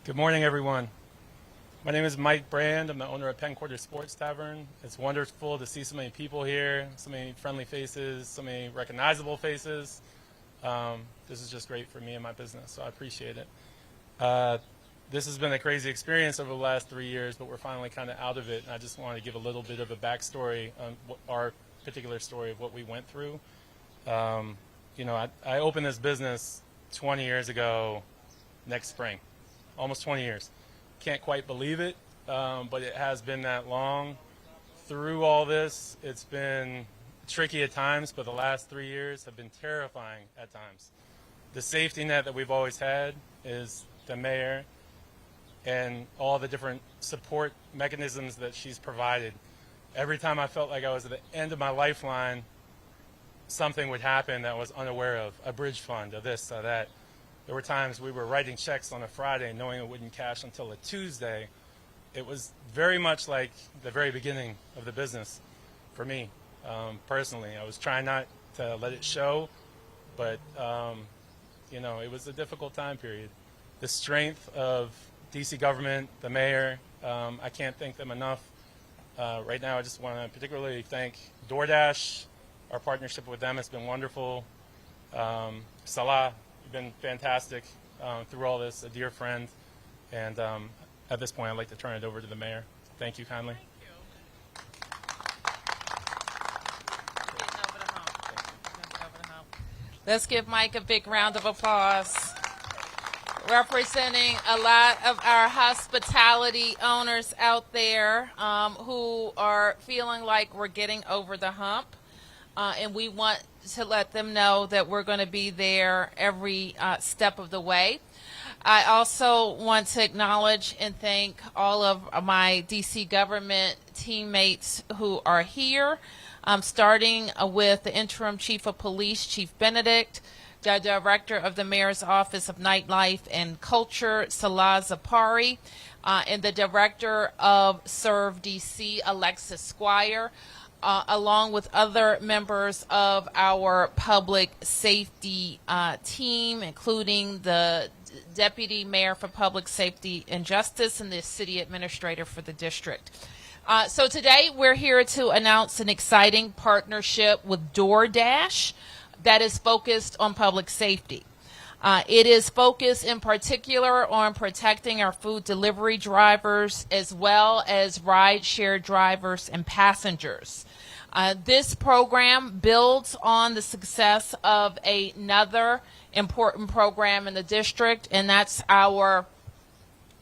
Good morning, everyone. My name is Mike Brand. I'm the owner of Penn Quarter Sports Tavern. It's wonderful to see so many people here, so many friendly faces, so many recognizable faces. This is just great for me and my business, so I appreciate it. This has been a crazy experience over the last 3 years, but we're finally kind of out of it. And I just want to give a little bit of a backstory on our particular story of what we went through. I opened this business 20 years ago next spring. Almost 20 years. Can't quite believe it, but it has been that long. Through all this, it's been tricky at times, but the last 3 years have been terrifying at times. The safety net that we've always had is the mayor and all the different support mechanisms that she's provided. Every time I felt like I was at the end of my lifeline, something would happen that I was unaware of, a bridge fund, or this, or that. There were times we were writing checks on a Friday knowing it wouldn't cash until a Tuesday. It was very much like the very beginning of the business for me, personally. I was trying not to let it show, but, it was a difficult time period. The strength of D.C. government, the mayor, I can't thank them enough. Right now, I just want to particularly thank DoorDash. Our partnership with them has been wonderful. Salah, been fantastic through all this, a dear friend, and at this point I'd like to turn it over to the mayor. Thank you kindly. Let's give Mike a big round of applause. Representing a lot of our hospitality owners out there who are feeling like we're getting over the hump. And we want to let them know that we're going to be there every step of the way. I also want to acknowledge and thank all of my D.C. government teammates who are here, starting with the interim chief of police, Chief Benedict, the director of the mayor's office of nightlife and culture, Salah Zapari, and the director of Serve D.C., Alexis Squire, along with other members of our public safety team, including the Deputy Mayor for Public Safety and Justice and the City Administrator for the district. So today we're here to announce an exciting partnership with DoorDash that is focused on public safety. It is focused in particular on protecting our food delivery drivers as well as ride-share drivers and passengers. This program builds on the success of another important program in the district, and that's our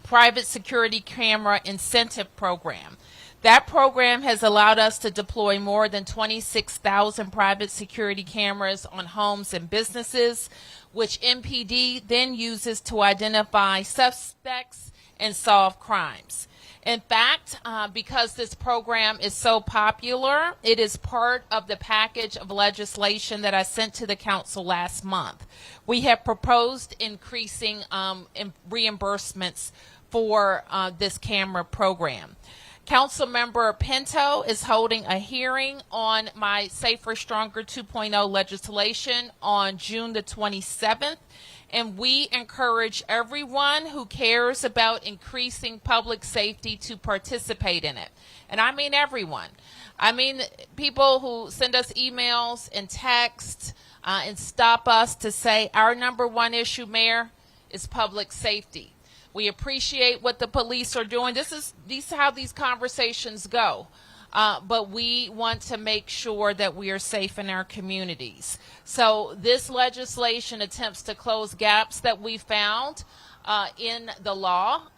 private security camera incentive program. That program has allowed us to deploy more than 26,000 private security cameras on homes and businesses, which MPD then uses to identify suspects and solve crimes. In fact, because this program is so popular, it is part of the package of legislation that I sent to the council last month. We have proposed increasing reimbursements for this camera program. Councilmember Pinto is holding a hearing on my Safer, Stronger 2.0 legislation on June the 27th. And we encourage everyone who cares about increasing public safety to participate in it. And I mean everyone. I mean people who send us emails and texts and stop us to say our number one issue, Mayor, is public safety. We appreciate what the police are doing. This is how these conversations go. But we want to make sure that we are safe in our communities. So this legislation attempts to close gaps that we found in the law,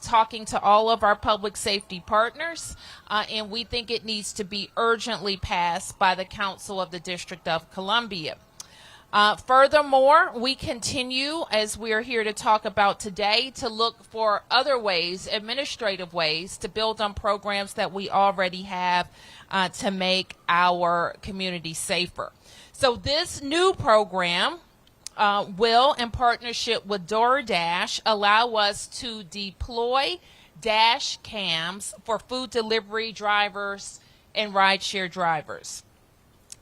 talking to all of our public safety partners, and we think it needs to be urgently passed by the Council of the District of Columbia. Furthermore, we continue, as we are here to talk about today, to look for other ways, administrative ways, to build on programs that we already have to make our community safer. So this new program will, in partnership with DoorDash, allow us to deploy dash cams for food delivery drivers and rideshare drivers.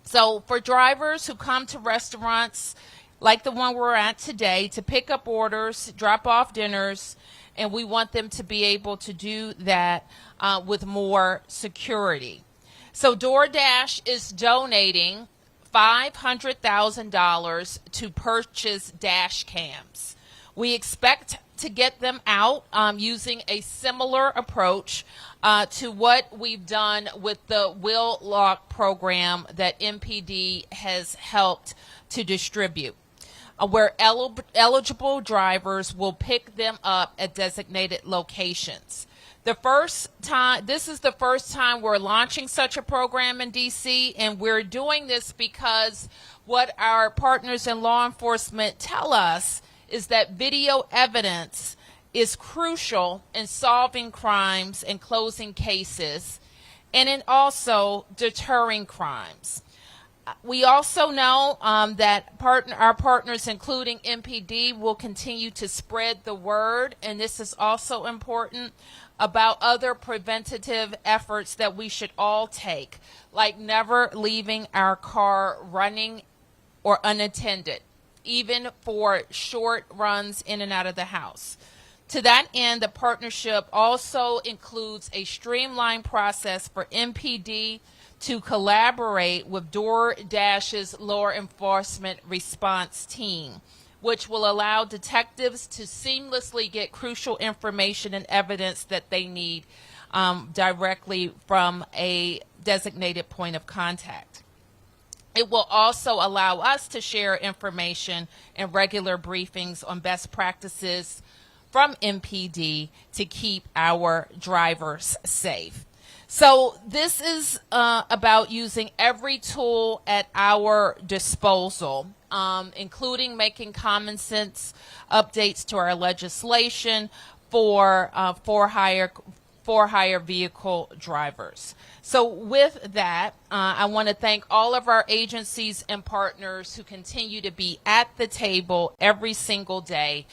So for drivers who come to restaurants like the one we're at today to pick up orders, drop off dinners, and we want them to be able to do that with more security. So DoorDash is donating $500,000 to purchase dash cams. We expect to get them out using a similar approach to what we've done with the Will Lock program that MPD has helped to distribute, where eligible drivers will pick them up at designated locations. This is the first time we're launching such a program in DC, and we're doing this because what our partners in law enforcement tell us is that video evidence is crucial in solving crimes and closing cases, and in also deterring crimes. We also know that our partners, including MPD, will continue to spread the word, and this is also important, about other preventative efforts that we should all take, like never leaving our car running or unattended, even for short runs in and out of the house. To that end, the partnership also includes a streamlined process for MPD to collaborate with DoorDash's law enforcement response team, which will allow detectives to seamlessly get crucial information and evidence that they need directly from a designated point of contact. It will also allow us to share information and regular briefings on best practices from MPD to keep our drivers safe. So this is about using every tool at our disposal, including making common sense updates to our legislation for hire vehicle drivers. So with that, I want to thank all of our agencies and partners who continue to be at the table every single day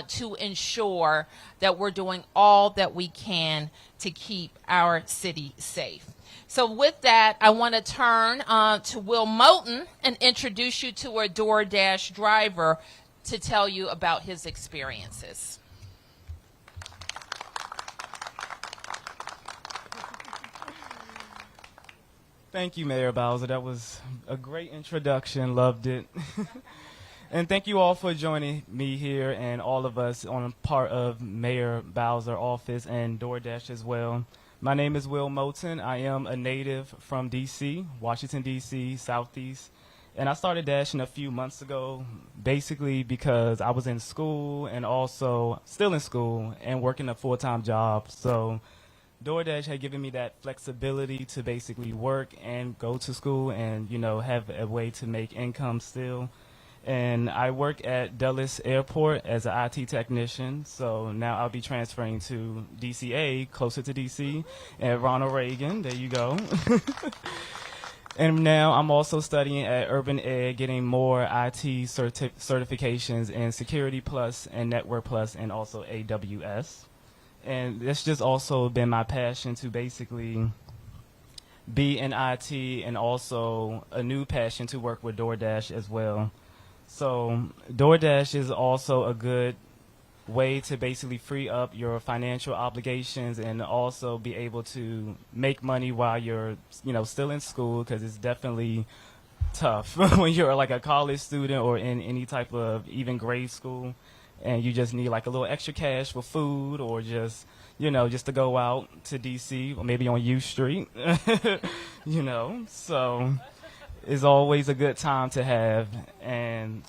to ensure that we're doing all that we can to keep our city safe. So with that, I want to turn to Will Moulton and introduce you to a DoorDash driver to tell you about his experiences. Thank you, Mayor Bowser. That was a great introduction. Loved it. And thank you all for joining me here and all of us on part of Mayor Bowser office and DoorDash as well. My name is Will Moulton. I am a native from D.C., Washington, D.C., Southeast. And I started dashing a few months ago, basically because I was in school and also still in school and working a full-time job. So DoorDash had given me that flexibility to basically work and go to school and, you know, have a way to make income still. And I work at Dulles Airport as an IT technician. So now I'll be transferring to DCA, closer to DC, at Ronald Reagan. There you go. And now I'm also studying at Urban Ed, getting more IT certifications in Security Plus and Network Plus and also AWS. And that's just also been my passion to basically be in IT, and also a new passion to work with DoorDash as well. So DoorDash is also a good way to basically free up your financial obligations and also be able to make money while you're, you know, still in school, because it's definitely tough when you're like a college student or in any type of even grade school, and you just need like a little extra cash for food or just, you know, just to go out to DC or maybe on U Street, you know. So it's always a good time to have, and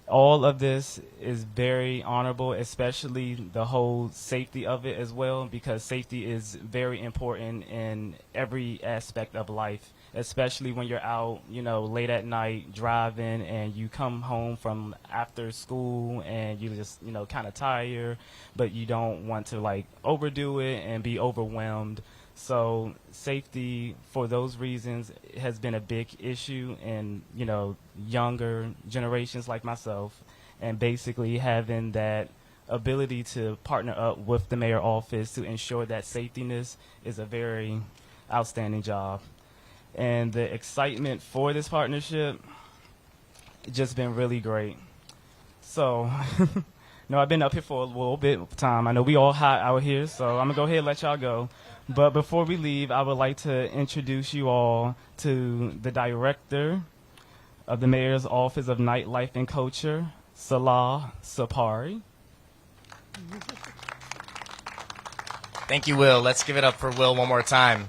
all of this is very honorable, especially the whole safety of it as well, because safety is very important in every aspect of life, especially when you're out, you know, late at night driving and you come home from after school and you just, you know, kind of tired, but you don't want to like overdo it and be overwhelmed. So safety, for those reasons, has been a big issue in, you know, younger generations like myself, and basically having that ability to partner up with the mayor office to ensure that safetyness is a very outstanding job. And the excitement for this partnership just been really great. So I've been up here for a little bit of time. I know we all hot out here, so I'm going to go ahead and let y'all go. But before we leave, I would like to introduce you all to the director of the Mayor's Office of Nightlife and Culture, Salah Sapari. Thank you, Will. Let's give it up for Will one more time.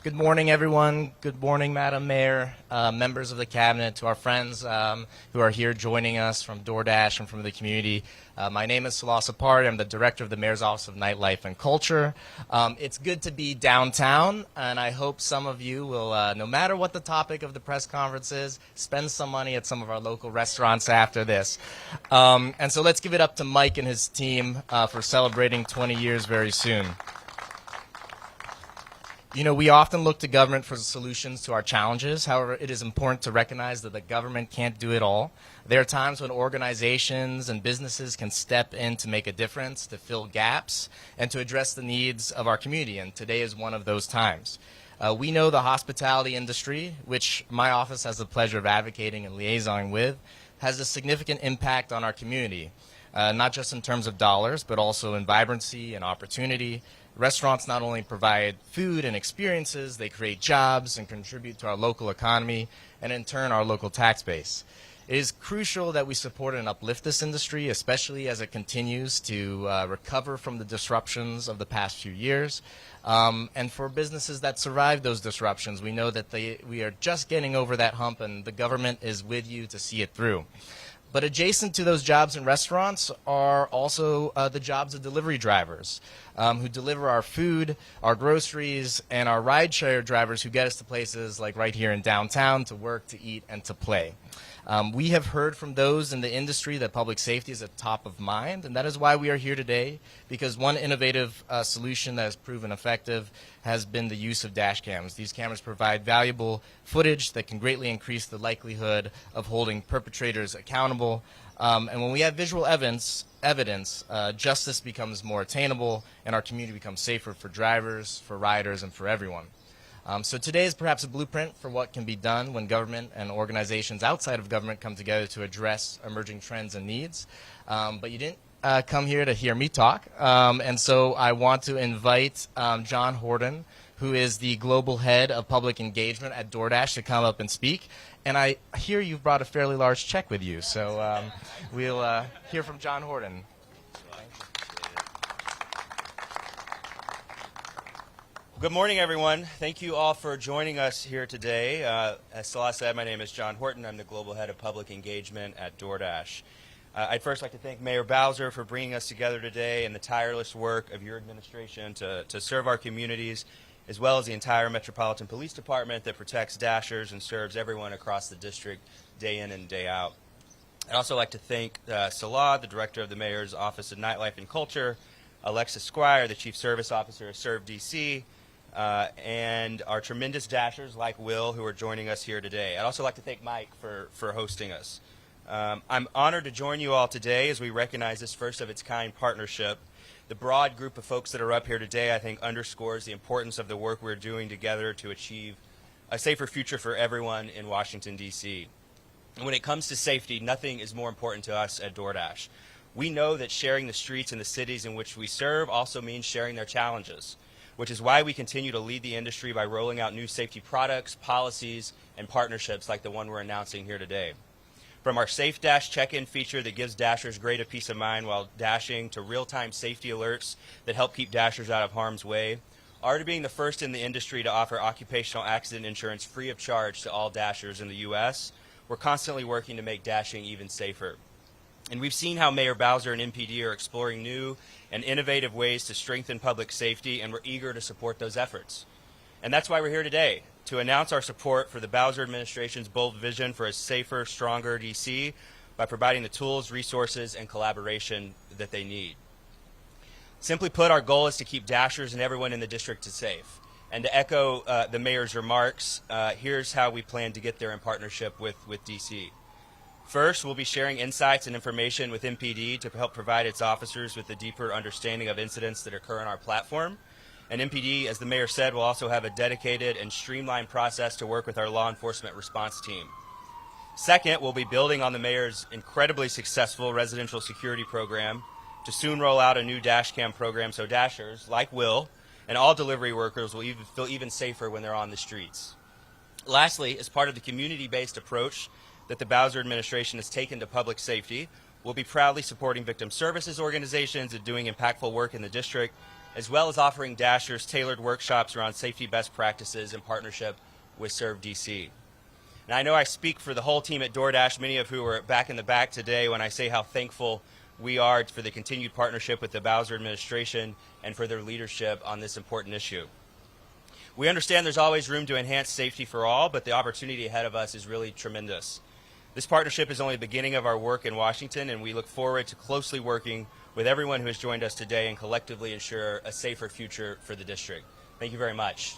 Good morning, everyone. Good morning, Madam Mayor, members of the cabinet, to our friends who are here joining us from DoorDash and from the community. My name is Salah Sapari. I'm the director of the Mayor's Office of Nightlife and Culture. It's good to be downtown, and I hope some of you will, no matter what the topic of the press conference is, spend some money at some of our local restaurants after this. And so let's give it up to Mike and his team for celebrating 20 years very soon. You know, we often look to government for solutions to our challenges. However, it is important to recognize that the government can't do it all. There are times when organizations and businesses can step in to make a difference, to fill gaps, and to address the needs of our community, and today is one of those times. We know the hospitality industry, which my office has the pleasure of advocating and liaisoning with, has a significant impact on our community, not just in terms of dollars, but also in vibrancy and opportunity. Restaurants not only provide food and experiences, they create jobs and contribute to our local economy and in turn our local tax base. It is crucial that we support and uplift this industry, especially as it continues to recover from the disruptions of the past few years. And for businesses that survive those disruptions, we know that we are just getting over that hump and the government is with you to see it through. But adjacent to those jobs in restaurants are also the jobs of delivery drivers who deliver our food, our groceries, and our rideshare drivers who get us to places like right here in downtown to work, to eat, and to play. We have heard from those in the industry that public safety is at top of mind, and that is why we are here today, because one innovative solution that has proven effective has been the use of dash cams. These cameras provide valuable footage that can greatly increase the likelihood of holding perpetrators accountable. And when we have visual evidence, justice becomes more attainable and our community becomes safer for drivers, for riders, and for everyone. So today is perhaps a blueprint for what can be done when government and organizations outside of government come together to address emerging trends and needs. But you didn't come here to hear me talk. And so I want to invite John Horton, who is the global head of public engagement at DoorDash, to come up and speak. And I hear you've brought a fairly large check with you. So we'll hear from John Horton. Good morning, everyone. Thank you all for joining us here today. As Salah said, my name is John Horton. I'm the Global Head of Public Engagement at DoorDash. I'd first like to thank Mayor Bowser for bringing us together today and the tireless work of your administration to serve our communities, as well as the entire Metropolitan Police Department that protects Dashers and serves everyone across the district day in and day out. I'd also like to thank Salah, the Director of the Mayor's Office of Nightlife and Culture, Alexis Squire, the Chief Service Officer of Serve DC, and our tremendous Dashers like Will, who are joining us here today. I'd also like to thank Mike for hosting us. I'm honored to join you all today as we recognize this first-of-its-kind partnership. The broad group of folks that are up here today, I think, underscores the importance of the work we're doing together to achieve a safer future for everyone in Washington, D.C. And when it comes to safety, nothing is more important to us at DoorDash. We know that sharing the streets in the cities in which we serve also means sharing their challenges, which is why we continue to lead the industry by rolling out new safety products, policies, and partnerships like the one we're announcing here today. From our Safe Dash check-in feature that gives Dashers greater peace of mind while dashing, to real-time safety alerts that help keep Dashers out of harm's way, are to being the first in the industry to offer occupational accident insurance free of charge to all Dashers in the U.S., we're constantly working to make dashing even safer. And we've seen how Mayor Bowser and MPD are exploring new and innovative ways to strengthen public safety, and we're eager to support those efforts. And that's why we're here today, to announce our support for the Bowser administration's bold vision for a safer, stronger D.C. by providing the tools, resources, and collaboration that they need. Simply put, our goal is to keep Dashers and everyone in the district safe. And to echo the mayor's remarks, here's how we plan to get there in partnership with D.C. First, we'll be sharing insights and information with MPD to help provide its officers with a deeper understanding of incidents that occur on our platform. And MPD, as the mayor said, will also have a dedicated and streamlined process to work with our law enforcement response team. Second, we'll be building on the mayor's incredibly successful residential security program to soon roll out a new dash cam program so Dashers, like Will, and all delivery workers will feel even safer when they're on the streets. Lastly, as part of the community-based approach that the Bowser administration has taken to public safety, we'll be proudly supporting victim services organizations and doing impactful work in the district, as well as offering Dashers tailored workshops around safety best practices in partnership with Serve DC. Now, I know I speak for the whole team at DoorDash, many of who are back in the back today, when I say how thankful we are for the continued partnership with the Bowser administration and for their leadership on this important issue. We understand there's always room to enhance safety for all, but the opportunity ahead of us is really tremendous. This partnership is only the beginning of our work in Washington, and we look forward to closely working with everyone who has joined us today and collectively ensure a safer future for the district. Thank you very much.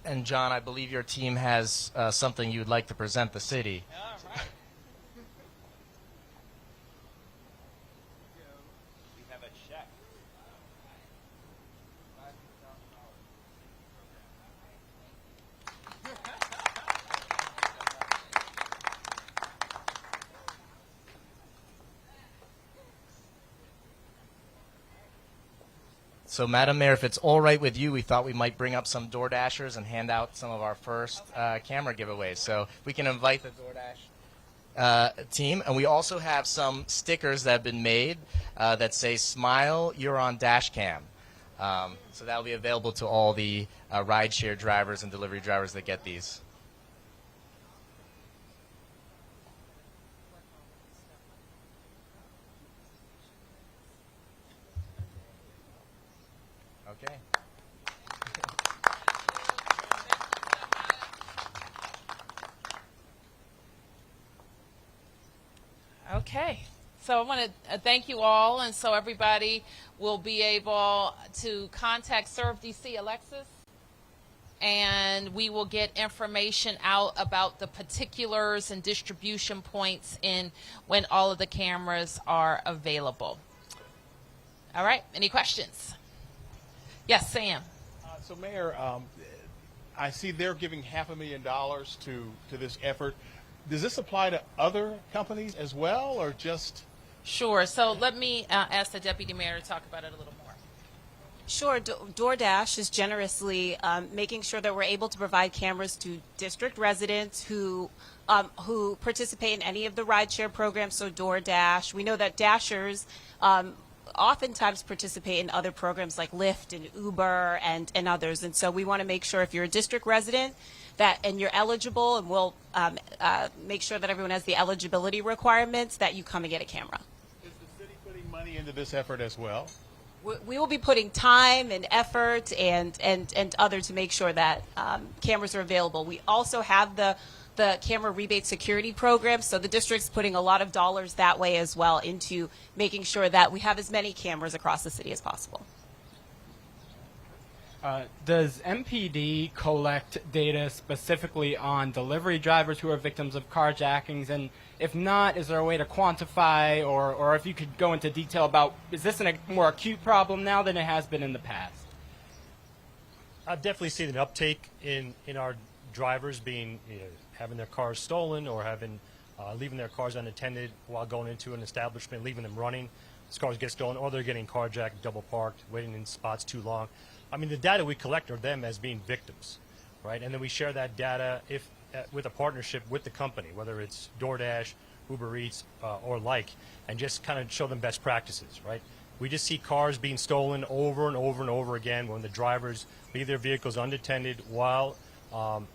And John, I believe your team has something you'd like to present the city. We have a check. So, Madam Mayor, if it's all right with you, we thought we might bring up some DoorDashers and hand out some of our first camera giveaways. So we can invite the DoorDash team. And we also have some stickers that have been made that say, "Smile, you're on Dash Cam." So that will be available to all the rideshare drivers and delivery drivers that get these. Okay. Okay. So I want to thank you all, and so everybody will be able to contact Serve DC Alexis, and we will get information out about the particulars and distribution points in when all of the cameras are available. All right. Any questions? Yes, Sam. So, Mayor, I see they're giving $500,000 to this effort. Does this apply to other companies as well, or just? Sure. So let me ask the Deputy Mayor to talk about it a little more. Sure. DoorDash is generously making sure that we're able to provide cameras to district residents who participate in any of the rideshare programs. So DoorDash. We know that Dashers oftentimes participate in other programs like Lyft and Uber and others. And so we want to make sure if you're a district resident and you're eligible, and we'll make sure that everyone has the eligibility requirements, that you come and get a camera. Is the city putting money into this effort as well? We will be putting time and effort and other to make sure that cameras are available. We also have the camera rebate security program, so the district's putting a lot of dollars that way as well into making sure that we have as many cameras across the city as possible. Does MPD collect data specifically on delivery drivers who are victims of carjackings? And if not, is there a way to quantify, or if you could go into detail about, is this a more acute problem now than it has been in the past? I've definitely seen an uptake in our drivers being, having their cars stolen or leaving their cars unattended while going into an establishment, leaving them running. These cars get stolen, or they're getting carjacked, double parked, waiting in spots too long. I mean, the data we collect are them as being victims, right? And then we share that data with a partnership with the company, whether it's DoorDash, Uber Eats, or like, and just kind of show them best practices, right? We just see cars being stolen over and over and over again when the drivers leave their vehicles unattended while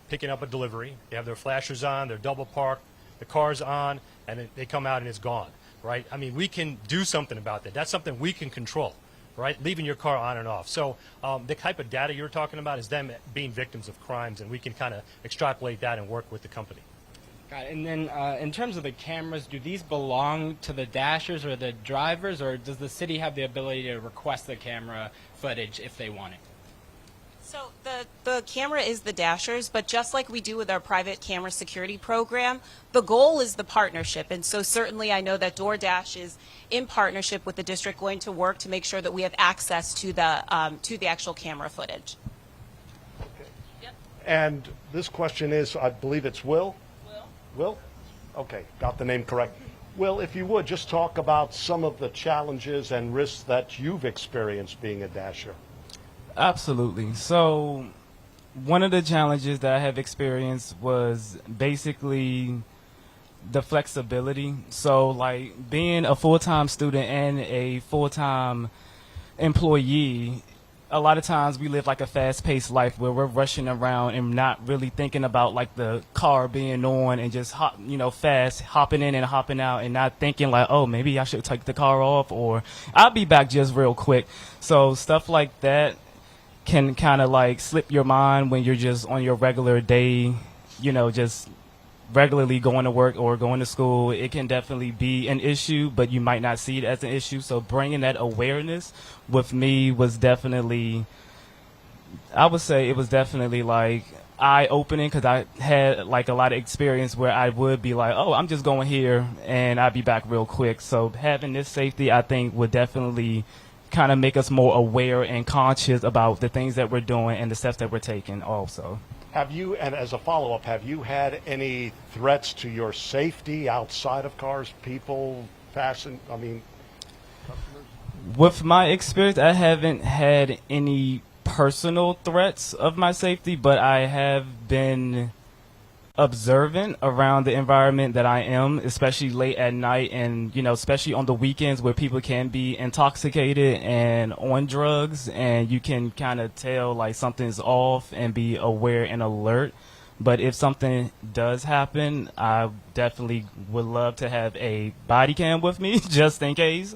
picking up a delivery. They have their flashers on, they're double parked, the car's on, and they come out and it's gone, right? I mean, we can do something about that. That's something we can control, right? Leaving your car on and off. So the type of data you're talking about is them being victims of crimes, and we can kind of extrapolate that and work with the company. Got it. And then in terms of the cameras, do these belong to the dashers or the drivers, or does the city have the ability to request the camera footage if they want it? So the camera is the dashers, but just like we do with our private camera security program, the goal is the partnership. And so certainly I know that DoorDash is in partnership with the district going to work to make sure that we have access to the actual camera footage. And this question is, I believe it's Will? Will? Okay, got the name correct. Will, if you would, just talk about some of the challenges and risks that you've experienced being a dasher. Absolutely. So one of the challenges that I have experienced was basically the flexibility. So like being a full-time student and a full-time employee, a lot of times we live like a fast-paced life where we're rushing around and not really thinking about like the car being on and just fast hopping in and hopping out and not thinking like, oh, maybe I should take the car off or I'll be back just real quick. So stuff like that can kind of like slip your mind when you're just on your regular day, just regularly going to work or going to school. It can definitely be an issue, but you might not see it as an issue. So bringing that awareness with me was definitely, I would say it was definitely like eye-opening because I had like a lot of experience where I would be like, oh, I'm just going here and I'll be back real quick. So having this safety, I think, would definitely kind of make us more aware and conscious about the things that we're doing and the steps that we're taking also. Have you, and as a follow-up, have you had any threats to your safety outside of cars, people, customers? With my experience, I haven't had any personal threats of my safety, but I have been observant around the environment that I am, especially late at night and, especially on the weekends where people can be intoxicated and on drugs, and you can kind of tell like something's off and be aware and alert. But if something does happen, I definitely would love to have a body cam with me just in case.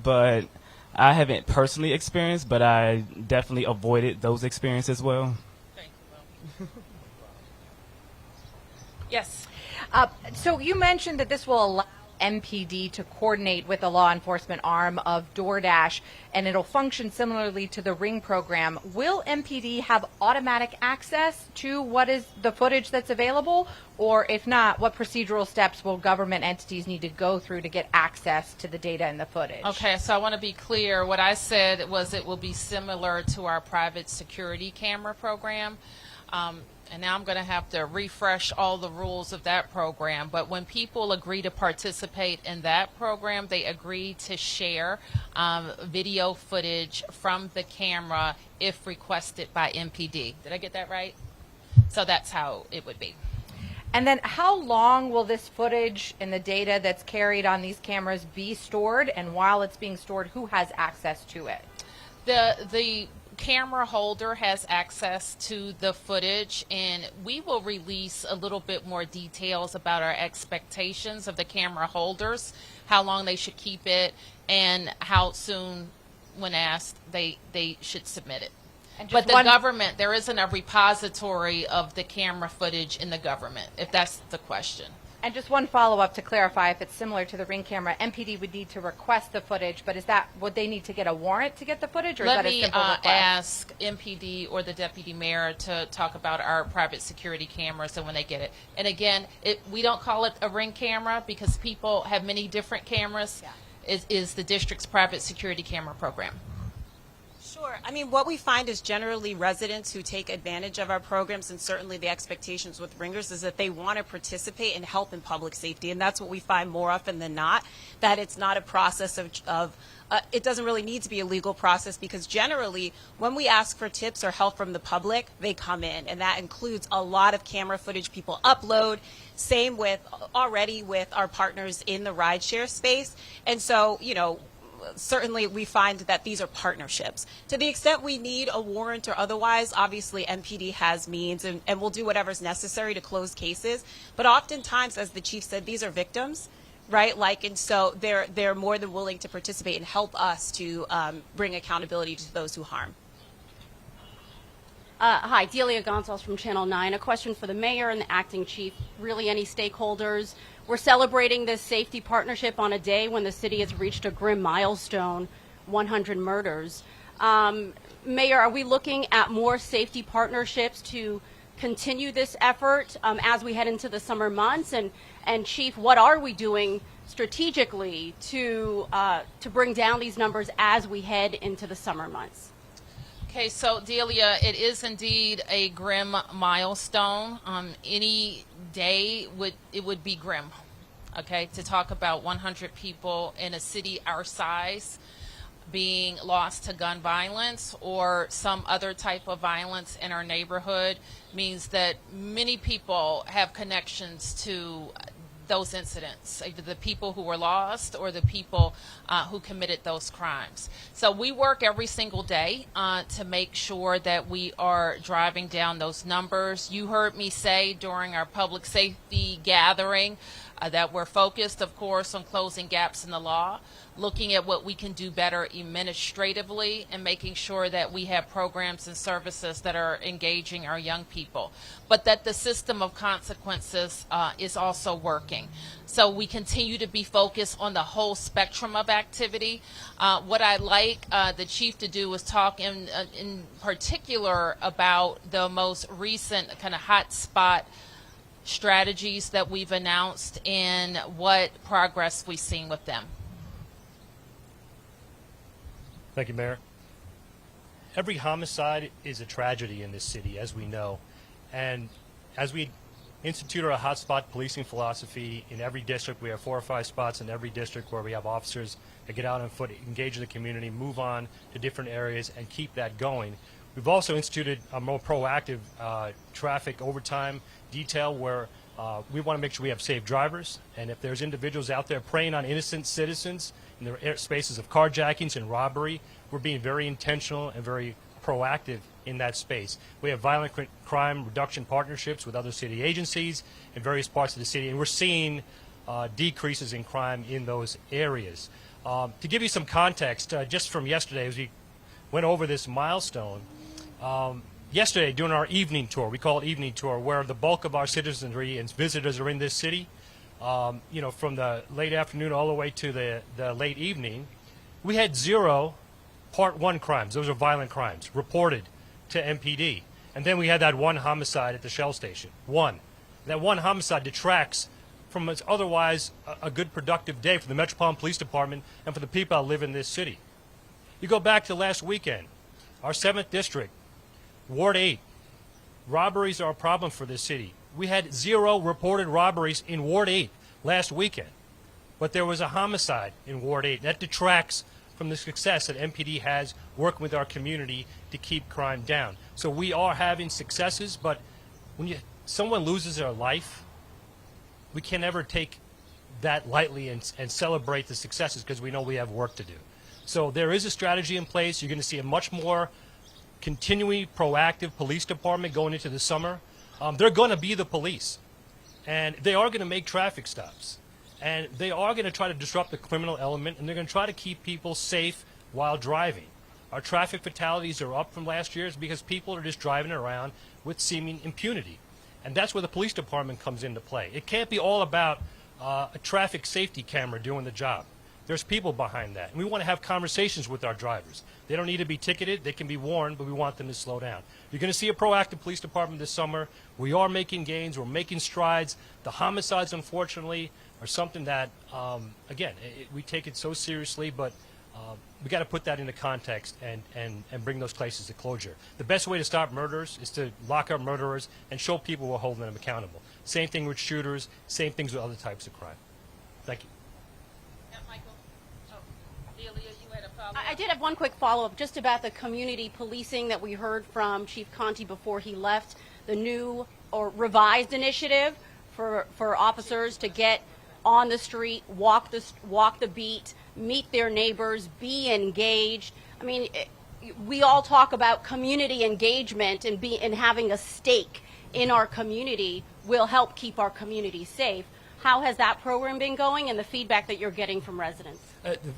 But I haven't personally experienced, but I definitely avoided those experiences as well. Thank you, Will. Yes. So you mentioned that this will allow MPD to coordinate with the law enforcement arm of DoorDash, and it'll function similarly to the Ring program. Will MPD have automatic access to what is the footage that's available? Or if not, what procedural steps will government entities need to go through to get access to the data and the footage? Okay, so I want to be clear. What I said was it will be similar to our private security camera program. And now I'm going to have to refresh all the rules of that program. But when people agree to participate in that program, they agree to share video footage from the camera if requested by MPD. Did I get that right? So that's how it would be. And then how long will this footage and the data that's carried on these cameras be stored? And while it's being stored, who has access to it? The camera holder has access to the footage, and we will release a little bit more details about our expectations of the camera holders, how long they should keep it, and how soon, when asked, they should submit it. But the government, there isn't a repository of the camera footage in the government, if that's the question. And just one follow-up to clarify, if it's similar to the Ring camera, MPD would need to request the footage, but would they need to get a warrant to get the footage, or is that a simple request? Ask MPD or the deputy mayor to talk about our private security cameras and when they get it. And again, we don't call it a Ring camera because people have many different cameras. Yeah. Is the district's private security camera program. Sure. I mean, what we find is generally residents who take advantage of our programs, and certainly the expectations with Ringers is that they want to participate and help in public safety. And that's what we find more often than not, that it's not a process of it doesn't really need to be a legal process, because generally when we ask for tips or help from the public, they come in. And that includes a lot of camera footage people upload. Same with our partners in the rideshare space. And so, certainly we find that these are partnerships. To the extent we need a warrant or otherwise, obviously MPD has means and will do whatever's necessary to close cases. But oftentimes, as the chief said, these are victims, right? And so they're more than willing to participate and help us to bring accountability to those who harm. Hi, Delia Gonzalez from Channel 9. A question for the mayor and the acting chief, really any stakeholders. We're celebrating this safety partnership on a day when the city has reached a grim milestone, 100 murders. Mayor, are we looking at more safety partnerships to continue this effort as we head into the summer months? And Chief, what are we doing strategically to bring down these numbers as we head into the summer months? Okay, so Delia, it is indeed a grim milestone. Any day would be grim. Okay, to talk about 100 people in a city our size being lost to gun violence or some other type of violence in our neighborhood means that many people have connections to those incidents, either the people who were lost or the people who committed those crimes. So we work every single day to make sure that we are driving down those numbers. You heard me say during our public safety gathering that we're focused, of course, on closing gaps in the law, looking at what we can do better administratively, and making sure that we have programs and services that are engaging our young people, but that the system of consequences is also working. So we continue to be focused on the whole spectrum of activity. What I'd like the chief to do is talk in particular about the most recent kind of hot spot strategies that we've announced and what progress we've seen with them. Thank you, Mayor. Every homicide is a tragedy in this city, as we know. And as we institute our hotspot policing philosophy in every district, we have 4 or 5 spots in every district where we have officers that get out on foot, engage in the community, move on to different areas, and keep that going. We've also instituted a more proactive traffic overtime detail where we want to make sure we have safe drivers. And if there's individuals out there preying on innocent citizens in the spaces of carjackings and robbery, we're being very intentional and very proactive in that space. We have violent crime reduction partnerships with other city agencies in various parts of the city, and we're seeing decreases in crime in those areas. To give you some context, just from yesterday, as we went over this milestone, yesterday during our evening tour, we call it evening tour, where the bulk of our citizenry and visitors are in this city, from the late afternoon all the way to the late evening, we had 0 Part 1 crimes. Those are violent crimes reported to MPD. And then we had that 1 homicide at the Shell station. 1. That 1 homicide detracts from its otherwise a good productive day for the Metropolitan Police Department and for the people that live in this city. You go back to last weekend, our 7th district, Ward 8. Robberies are a problem for this city. We had 0 reported robberies in Ward 8 last weekend. But there was a homicide in Ward 8. That detracts from the success that MPD has working with our community to keep crime down. So we are having successes, but when someone loses their life, we can never take that lightly and celebrate the successes because we know we have work to do. So there is a strategy in place. You're going to see a much more continuing proactive police department going into the summer. They're going to be the police, and they are going to make traffic stops. And they are going to try to disrupt the criminal element, and they're going to try to keep people safe while driving. Our traffic fatalities are up from last year's because people are just driving around with seeming impunity. And that's where the police department comes into play. It can't be all about a traffic safety camera doing the job. There's people behind that. And we want to have conversations with our drivers. They don't need to be ticketed. They can be warned, but we want them to slow down. You're going to see a proactive police department this summer. We are making gains. We're making strides. The homicides, unfortunately, are something that, we take it so seriously, but we got to put that into context and bring those cases to closure. The best way to stop murders is to lock up murderers and show people we're holding them accountable. Same thing with shooters, same things with other types of crime. Thank you. I did have one quick follow-up just about the community policing that we heard from Chief Conti before he left, the new or revised initiative for officers to get on the street, walk the beat, meet their neighbors, be engaged. I mean, we all talk about community engagement and having a stake in our community will help keep our community safe. How has that program been going and the feedback that you're getting from residents?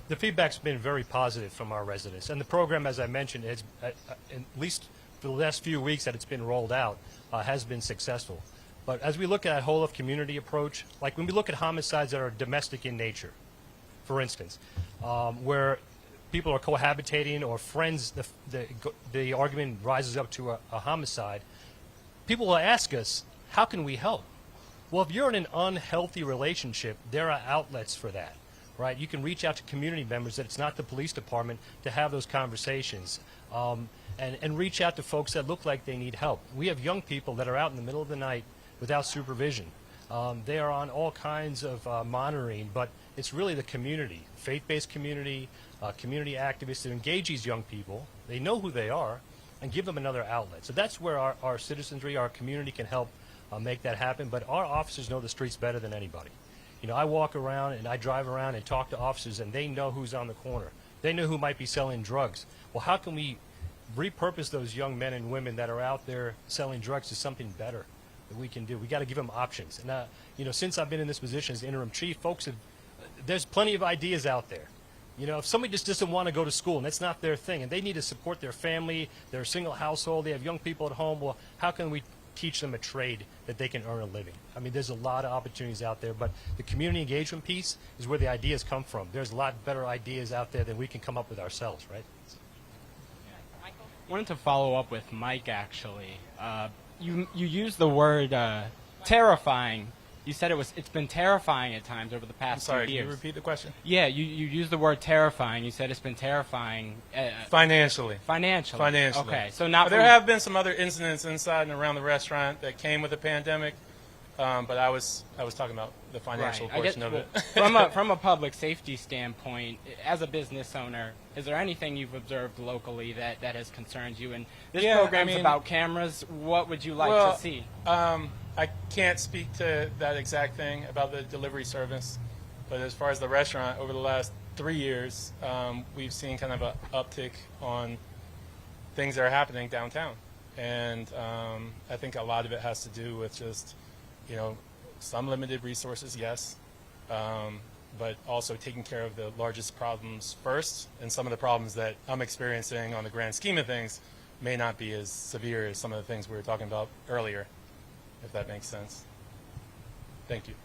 The feedback's been very positive from our residents. And the program, as I mentioned, has, at least for the last few weeks that it's been rolled out, has been successful. But as we look at that whole of community approach, like when we look at homicides that are domestic in nature, for instance, where people are cohabitating or friends, the argument rises up to a homicide, people will ask us, how can we help? Well, if you're in an unhealthy relationship, there are outlets for that, right? You can reach out to community members that it's not the police department to have those conversations, and reach out to folks that look like they need help. We have young people that are out in the middle of the night without supervision. They are on all kinds of monitoring, but it's really the community, faith-based community, community activists to engage these young people. They know who they are and give them another outlet. So that's where our citizenry, our community can help make that happen. But our officers know the streets better than anybody. You know, I walk around and I drive around and talk to officers, and they know who's on the corner. They know who might be selling drugs. Well, how can we repurpose those young men and women that are out there selling drugs to something better that we can do? We got to give them options. And you know, since I've been in this position as interim chief, there's plenty of ideas out there. You know, if somebody just doesn't want to go to school and that's not their thing, and they need to support their family, they're a single household, they have young people at home, well, how can we teach them a trade that they can earn a living? I mean, there's a lot of opportunities out there, but the community engagement piece is where the ideas come from. There's a lot better ideas out there than we can come up with ourselves, right? I wanted to follow up with Mike, actually. You used the word terrifying. You said it's been terrifying at times over the past 2 years. Can you repeat the question? Yeah, you used the word terrifying. You said it's been terrifying. Financially. Financially. Okay, so But there have been some other incidents inside and around the restaurant that came with the pandemic, but I was talking about the financial portion of it. From a public safety standpoint, as a business owner, is there anything you've observed locally that has concerned you? And this program's about cameras. What would you like to see? I can't speak to that exact thing about the delivery service, but as far as the restaurant, over the last 3 years, we've seen kind of an uptick on things that are happening downtown. And I think a lot of it has to do with just, you know, some limited resources, yes, but also taking care of the largest problems first. And some of the problems that I'm experiencing on the grand scheme of things may not be as severe as some of the things we were talking about earlier, if that makes sense. Thank you.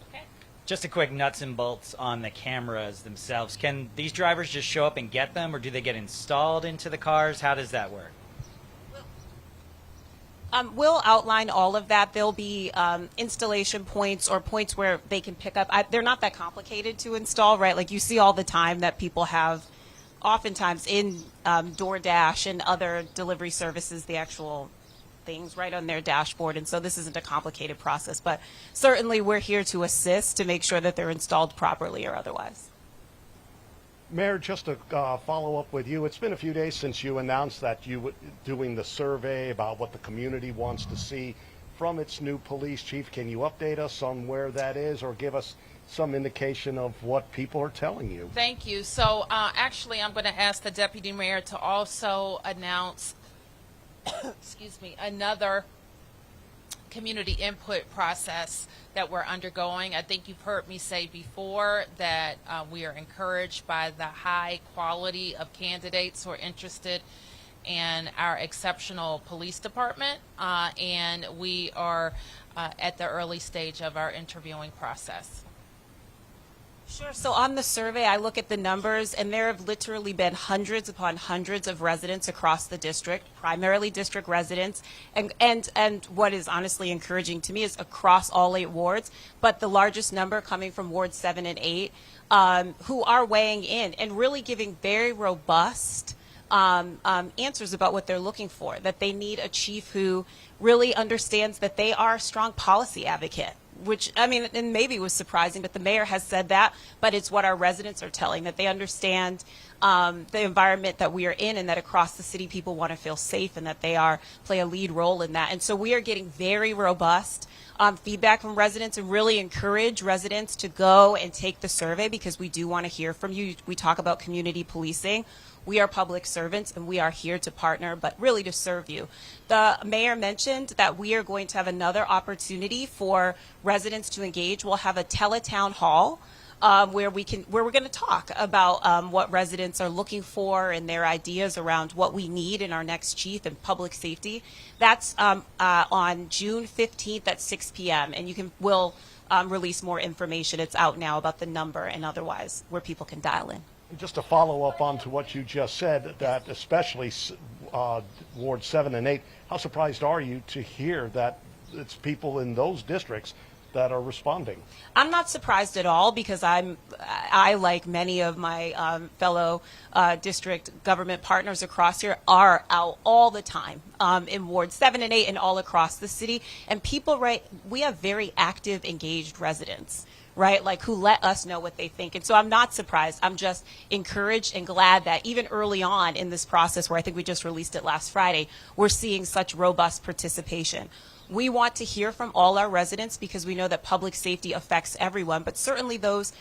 Okay. Just a quick nuts and bolts on the cameras themselves. Can these drivers just show up and get them, or do they get installed into the cars? How does that work? We'll outline all of that. There'll be installation points or points where they can pick up. They're not that complicated to install, right? Like you see all the time that people have, oftentimes in DoorDash and other delivery services, the actual things right on their dashboard. And so this isn't a complicated process, but certainly we're here to assist to make sure that they're installed properly or otherwise. Mayor, just to follow up with you, it's been a few days since you announced that you were doing the survey about what the community wants to see from its new police chief. Can you update us on where that is, or give us some indication of what people are telling you? Thank you. So actually, I'm going to ask the deputy mayor to also announce excuse me, another community input process that we're undergoing. I think you've heard me say before that we are encouraged by the high quality of candidates who are interested in our exceptional police department, and we are at the early stage of our interviewing process. Sure. So on the survey, I look at the numbers, and there have literally been hundreds upon hundreds of residents across the district, primarily district residents, and what is honestly encouraging to me is across all 8 wards, but the largest number coming from wards 7 and 8, who are weighing in and really giving very robust answers about what they're looking for, that they need a chief who really understands that they are a strong policy advocate. Which, I mean, and maybe was surprising, but the mayor has said that, but it's what our residents are telling, that they understand the environment that we are in, and that across the city people want to feel safe, and that they play a lead role in that. And so we are getting very robust feedback from residents, and really encourage residents to go and take the survey, because we do want to hear from you. We talk about community policing. We are public servants, and we are here to partner, but really to serve you. The mayor mentioned that we are going to have another opportunity for residents to engage. We'll have a teletown hall where we're going to talk about what residents are looking for and their ideas around what we need in our next chief and public safety. That's on June 15th at 6 p.m. and we'll release more information. It's out now about the number and otherwise where people can dial in. Just to follow up on to what you just said, that especially Ward 7 and 8, how surprised are you to hear that it's people in those districts that are responding? I'm not surprised at all because I, like many of my fellow district government partners across here, are out all the time in Ward 7 and 8 and all across the city. And people, we have very active, engaged residents, right, like who let us know what they think. And so I'm not surprised. I'm just encouraged and glad that even early on in this process, where I think we just released it last Friday, we're seeing such robust participation. We want to hear from all our residents because we know that public safety affects everyone, but certainly those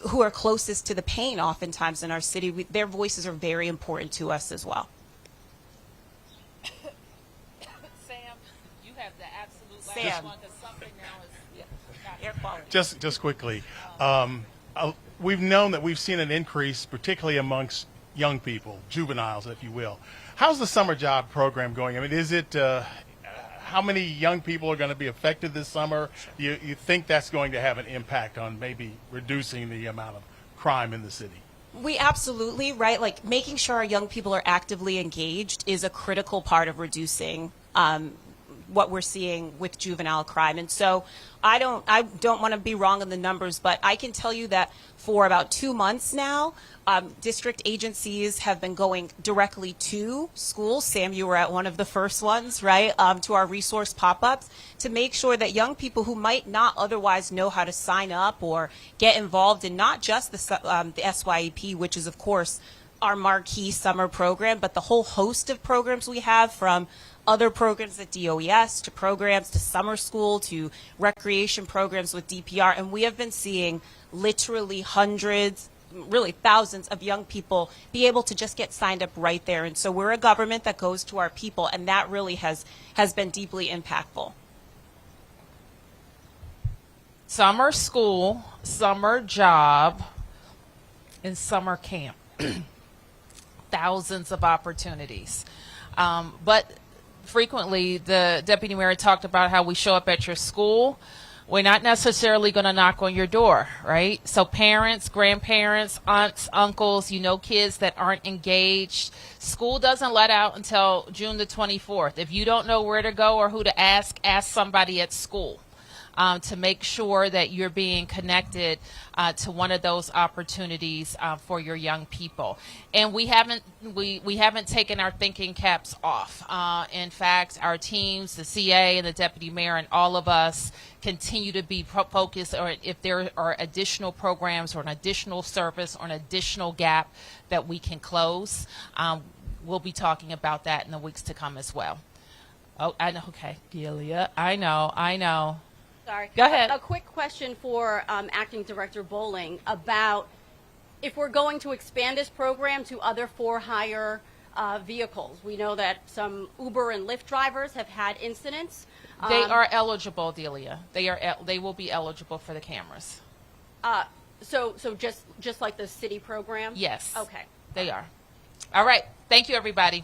who are closest to the pain oftentimes in our city, their voices are very important to us as well. Sam, you have the absolute last Sam. one because something now is Air quality. Just quickly, we've known that we've seen an increase, particularly amongst young people, juveniles, if you will. How's the summer job program going? I mean, is it how many young people are going to be affected this summer? You think that's going to have an impact on maybe reducing the amount of crime in the city? We absolutely, right, like making sure our young people are actively engaged is a critical part of reducing what we're seeing with juvenile crime. And so I don't want to be wrong on the numbers, but I can tell you that for about 2 months now, district agencies have been going directly to schools. Sam, you were at one of the first ones, right, to our resource pop-ups to make sure that young people who might not otherwise know how to sign up or get involved in not just the SYEP, which is, of course, our marquee summer program, but the whole host of programs we have, from other programs at DOES to programs to summer school to recreation programs with DPR. And we have been seeing literally hundreds, really thousands of young people be able to just get signed up right there. And so we're a government that goes to our people, and that really has been deeply impactful. summer school, summer job, and summer camp. Thousands of opportunities. But frequently, the deputy mayor talked about how we show up at your school. We're not necessarily going to knock on your door, right? So parents, grandparents, aunts, uncles, kids that aren't engaged. School doesn't let out until June the 24th. If you don't know where to go or who to ask somebody at school. To make sure that you're being connected to one of those opportunities for your young people. And we haven't taken our thinking caps off. In fact, our teams, the CA and the deputy mayor and all of us continue to be focused on if there are additional programs or an additional service or an additional gap that we can close. We'll be talking about that in the weeks to come as well. Oh, I know. Okay, Gilia. I know. Sorry. Go ahead. A quick question for Acting Director Bowling about if we're going to expand this program to other for-hire vehicles. We know that some Uber and Lyft drivers have had incidents. They are eligible, Delia. They will be eligible for the cameras. So just like the city program? Yes. Okay. They are. All right. Thank you, everybody.